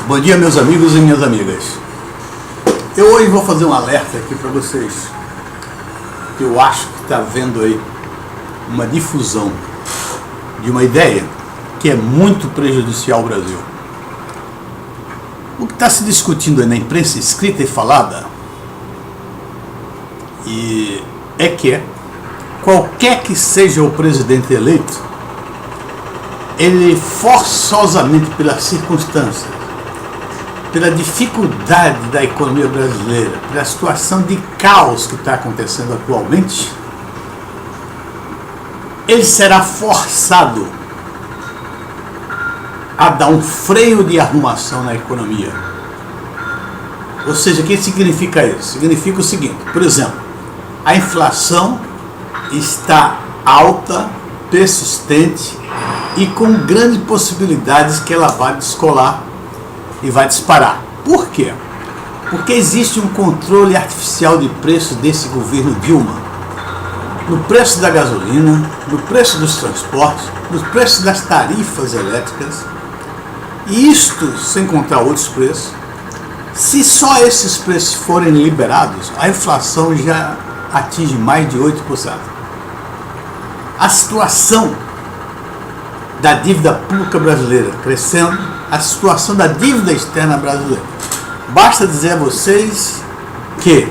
Bom dia, meus amigos e minhas amigas. Eu hoje vou fazer um alerta aqui para vocês. Eu acho que está havendo aí uma difusão de uma ideia que é muito prejudicial ao Brasil. O que está se discutindo aí na imprensa escrita e falada é que qualquer que seja o presidente eleito, ele forçosamente, pelas circunstâncias, pela dificuldade da economia brasileira, pela situação de caos que está acontecendo atualmente, ele será forçado a dar um freio de arrumação na economia. Ou seja, o que significa isso? Significa o seguinte: por exemplo, a inflação está alta, persistente e com grandes possibilidades que ela vai descolar e vai disparar. Por quê? Porque existe um controle artificial de preço desse governo Dilma, no preço da gasolina, no preço dos transportes, no preço das tarifas elétricas, e isto sem contar outros preços. Se só esses preços forem liberados, a inflação já atinge mais de 8%. A situação da dívida pública brasileira crescendo, a situação da dívida externa brasileira. Basta dizer a vocês que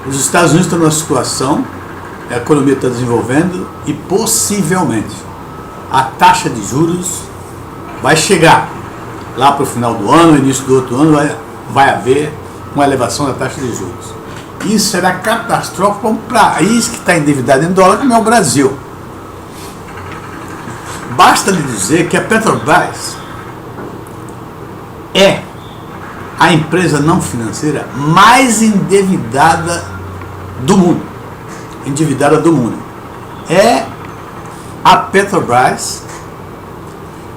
os Estados Unidos estão numa situação, a economia está desenvolvendo e possivelmente a taxa de juros vai chegar lá para o final do ano, início do outro ano, vai haver uma elevação da taxa de juros. Isso será catastrófico para um país que está endividado em dólar, como é o Brasil. Basta lhe dizer que a Petrobras é a empresa não financeira mais endividada do mundo. É a Petrobras,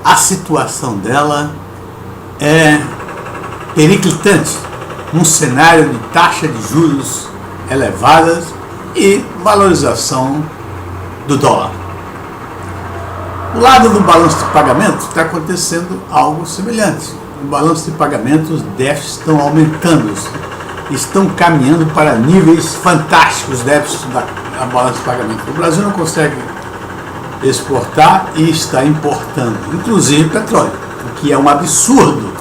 a situação dela é periclitante, num cenário de taxa de juros elevadas e valorização do dólar. Do lado do balanço de pagamento está acontecendo algo semelhante. No balanço de pagamento, os déficits estão aumentando, estão caminhando para níveis fantásticos, déficits da balança de pagamento. O Brasil não consegue exportar e está importando, inclusive petróleo, o que é um absurdo.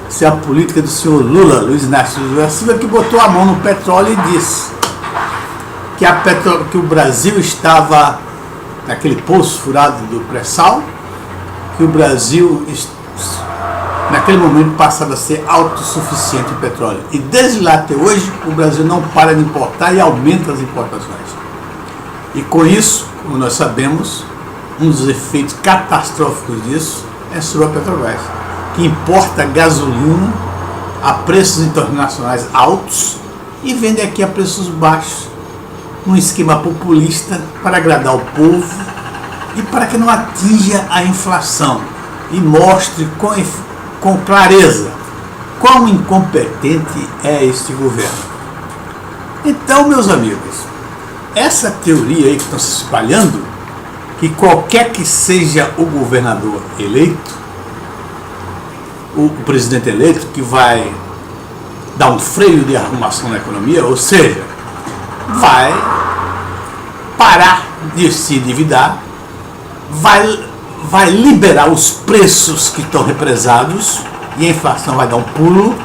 Se a política do senhor Lula, Luiz Inácio Lula da Silva, que botou a mão no petróleo e disse que o Brasil estava naquele poço furado do pré-sal, que o Brasil, naquele momento, passava a ser autossuficiente em petróleo. E desde lá até hoje, o Brasil não para de importar e aumenta as importações. E com isso, como nós sabemos, um dos efeitos catastróficos disso é sobre a Petrobras, que importa gasolina a preços internacionais altos e vende aqui a preços baixos, num esquema populista para agradar o povo e para que não atinja a inflação e mostre com clareza quão incompetente é este governo. Então, meus amigos, essa teoria aí que está se espalhando, que qualquer que seja o governador eleito, o presidente eleito, que vai dar um freio de arrumação na economia, ou seja, vai parar de se endividar, vai liberar os preços que estão represados e a inflação vai dar um pulo,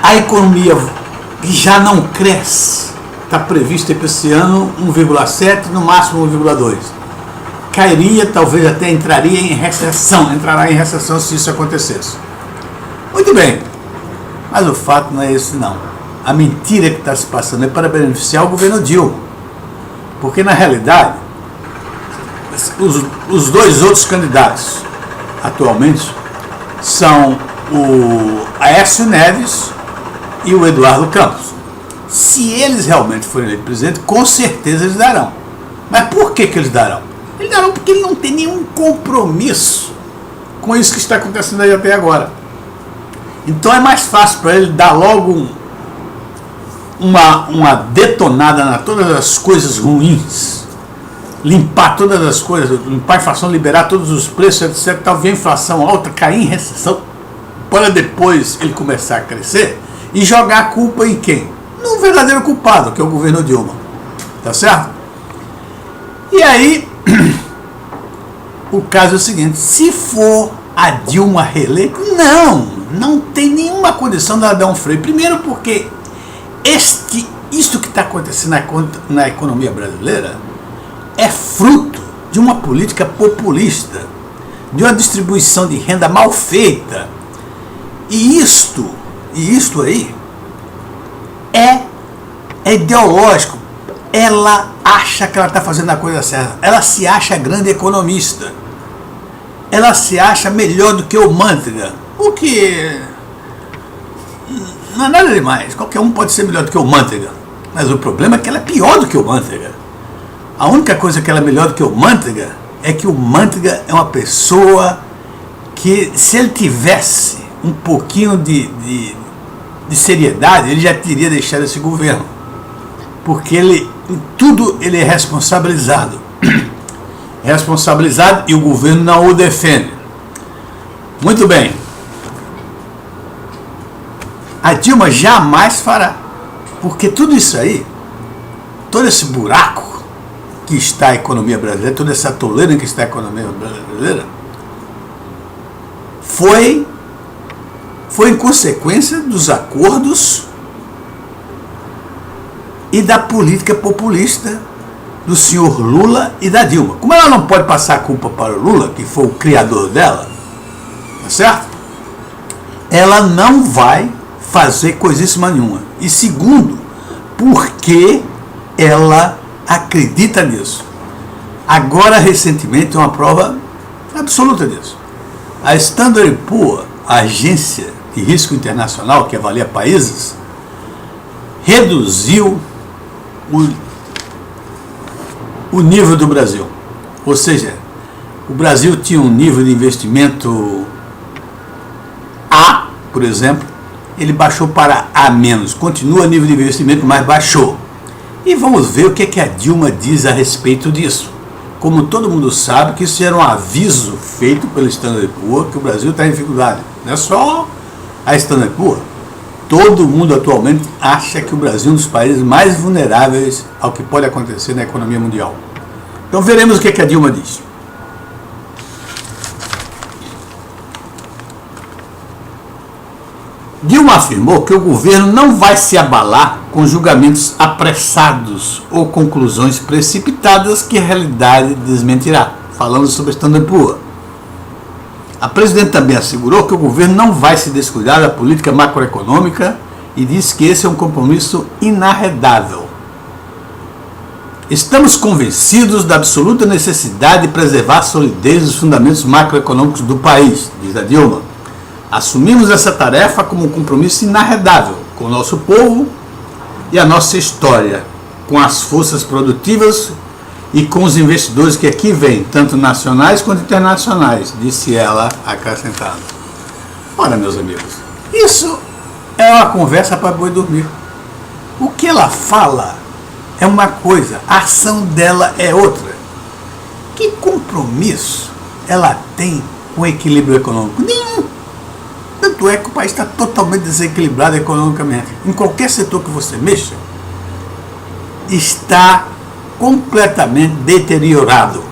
a economia que já não cresce, está prevista para esse ano 1,7, no máximo 1,2. Cairia, talvez até entrará em recessão se isso acontecesse. Muito bem, mas o fato não é esse não. A mentira que está se passando é para beneficiar o governo Dilma, porque na realidade os dois outros candidatos atualmente são o Aécio Neves e o Eduardo Campos. Se eles realmente forem eleitos presidente, com certeza eles darão. Mas por que eles darão? Eles darão porque ele não tem nenhum compromisso com isso que está acontecendo aí até agora. Então é mais fácil para ele dar logo uma detonada na todas as coisas ruins limpar todas as coisas, limpar a inflação, liberar todos os preços, etc. Tal, ver a inflação alta, cair em recessão, para depois ele começar a crescer e jogar a culpa em quem? No verdadeiro culpado, que é o governo Dilma. Tá certo? E aí, o caso é o seguinte: se for a Dilma reeleita, não tem nenhuma condição dela dar um freio. Primeiro porque isso que está acontecendo na economia brasileira é fruto de uma política populista, de uma distribuição de renda mal feita. E isto aí é ideológico. Ela acha que ela está fazendo a coisa certa. Ela se acha grande economista. Ela se acha melhor do que o Manteiga. O que não é nada demais. Qualquer um pode ser melhor do que o Manteiga. Mas o problema é que ela é pior do que o Manteiga. A única coisa que ela é melhor do que o Manteiga é que o Manteiga é uma pessoa que, se ele tivesse um pouquinho de seriedade, ele já teria deixado esse governo. Porque em tudo ele é responsabilizado. E o governo não o defende. Muito bem. A Dilma jamais fará. Porque tudo isso aí, todo esse buraco que está a economia brasileira, toda essa toleira que está a economia brasileira, foi em consequência dos acordos e da política populista do senhor Lula e da Dilma. Como ela não pode passar a culpa para o Lula, que foi o criador dela, tá certo? Ela não vai fazer coisíssima nenhuma. E segundo, porque ela acredita nisso. Agora, recentemente, uma prova absoluta disso. A Standard & Poor's, a agência de risco internacional que avalia países, reduziu o nível do Brasil. Ou seja, o Brasil tinha um nível de investimento A, por exemplo, ele baixou para A-. Continua nível de investimento, mas baixou. E vamos ver o que a Dilma diz a respeito disso. Como todo mundo sabe que isso era um aviso feito pela Standard & Poor's que o Brasil está em dificuldade. Não é só a Standard & Poor's. Todo mundo atualmente acha que o Brasil é um dos países mais vulneráveis ao que pode acontecer na economia mundial. Então veremos o que a Dilma diz. Dilma afirmou que o governo não vai se abalar com julgamentos apressados ou conclusões precipitadas que a realidade desmentirá, falando sobre a Standard & Poor's. A presidente também assegurou que o governo não vai se descuidar da política macroeconômica e disse que esse é um compromisso inarredável. Estamos convencidos da absoluta necessidade de preservar a solidez dos fundamentos macroeconômicos do país, diz a Dilma. Assumimos essa tarefa como um compromisso inarredável com o nosso povo e a nossa história, com as forças produtivas e com os investidores que aqui vêm, tanto nacionais quanto internacionais, disse ela, acrescentando. Ora, meus amigos, isso é uma conversa para boi dormir. O que ela fala é uma coisa, a ação dela é outra. Que compromisso ela tem com o equilíbrio econômico? Nenhum. Tanto é que o país está totalmente desequilibrado economicamente. Em qualquer setor que você mexa, está completamente deteriorado,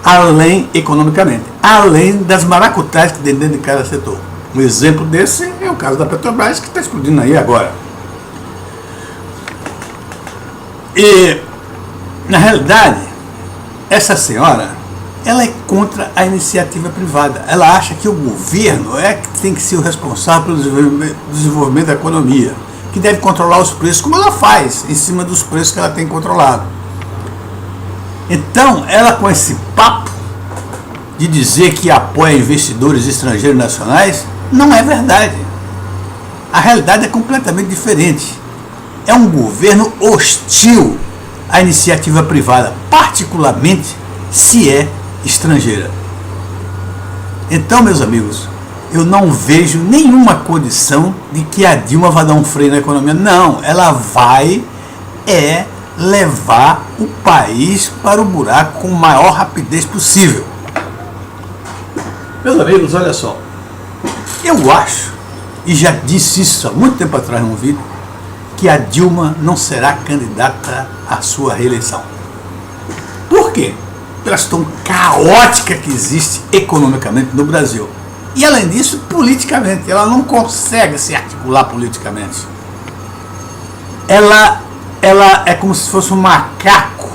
além economicamente, além das maracutaias que tem dentro de cada setor. Um exemplo desse é o caso da Petrobras, que está explodindo aí agora. E, na realidade, essa senhora, ela é contra a iniciativa privada. Ela acha que o governo é que tem que ser o responsável pelo desenvolvimento da economia, que deve controlar os preços, como ela faz, em cima dos preços que ela tem controlado. Então, ela com esse papo de dizer que apoia investidores estrangeiros nacionais, não é verdade. A realidade é completamente diferente. É um governo hostil à iniciativa privada, particularmente se é estrangeira. Então, meus amigos, eu não vejo nenhuma condição de que a Dilma vá dar um freio na economia. Não, ela vai levar o país para o buraco com a maior rapidez possível. Meus amigos, olha só, eu acho, e já disse isso há muito tempo atrás num vídeo, que a Dilma não será candidata à sua reeleição. Por quê? Pela situação caótica que existe economicamente no Brasil. E além disso, politicamente, ela não consegue se articular politicamente. Ela é como se fosse um macaco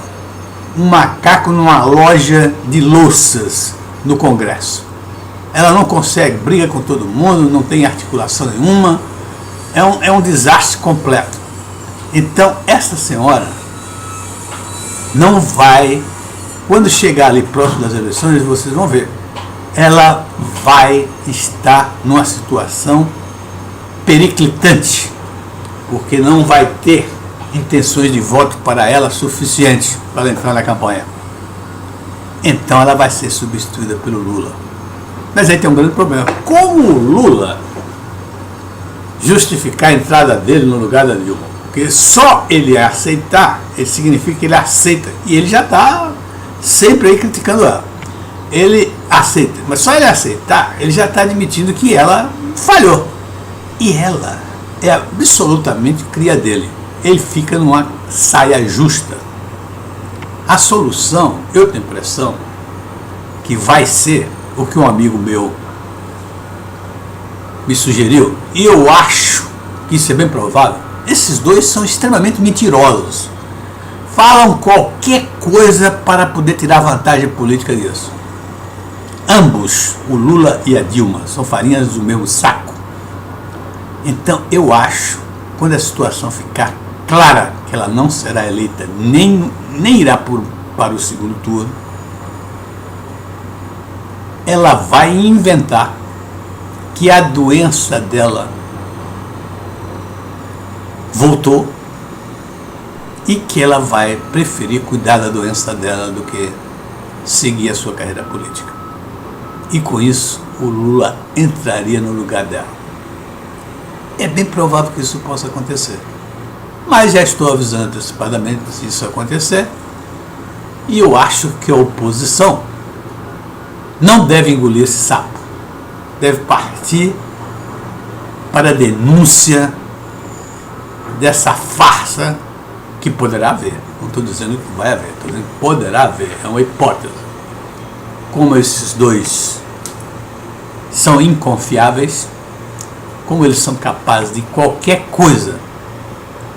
numa loja de louças no Congresso. Ela não consegue, briga com todo mundo, não tem articulação nenhuma, é um desastre completo. Então, essa senhora não vai, quando chegar ali próximo das eleições, vocês vão ver, ela vai estar numa situação periclitante, porque não vai ter intenções de voto para ela suficientes para entrar na campanha. Então ela vai ser substituída pelo Lula. Mas aí tem um grande problema. Como o Lula justificar a entrada dele no lugar da Dilma? Porque só ele aceitar, ele significa que ele aceita. E ele já está sempre aí criticando ela. Ele aceita, mas só ele aceitar, ele já está admitindo que ela falhou. E ela é absolutamente cria dele. Ele fica numa saia justa. A solução, eu tenho a impressão, que vai ser o que um amigo meu me sugeriu, e eu acho que isso é bem provável. Esses dois são extremamente mentirosos. Falam qualquer coisa para poder tirar vantagem política disso. Ambos, o Lula e a Dilma, são farinhas do mesmo saco. Então eu acho, quando a situação ficar clara que ela não será eleita, nem irá para o segundo turno, ela vai inventar que a doença dela voltou e que ela vai preferir cuidar da doença dela do que seguir a sua carreira política. E com isso, o Lula entraria no lugar dela. É bem provável que isso possa acontecer. Mas já estou avisando antecipadamente se isso acontecer. E eu acho que a oposição não deve engolir esse sapo. Deve partir para a denúncia dessa farsa que poderá haver. Não estou dizendo que vai haver, estou dizendo que poderá haver. É uma hipótese. Como esses dois são inconfiáveis, como eles são capazes de qualquer coisa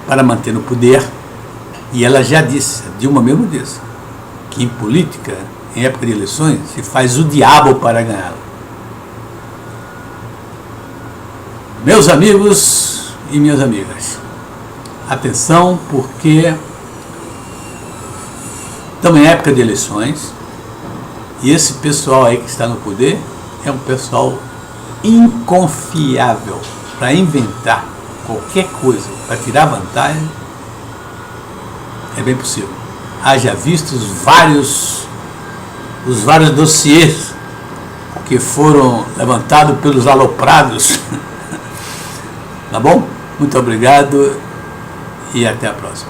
para manter no poder, e ela já disse, a Dilma mesmo disse, que em política, em época de eleições, se faz o diabo para ganhar. Meus amigos e minhas amigas, atenção, porque estamos em época de eleições, e esse pessoal aí que está no poder é um pessoal inconfiável para inventar qualquer coisa, para tirar vantagem, é bem possível. Haja visto os vários dossiês que foram levantados pelos aloprados. Tá bom? Muito obrigado e até a próxima.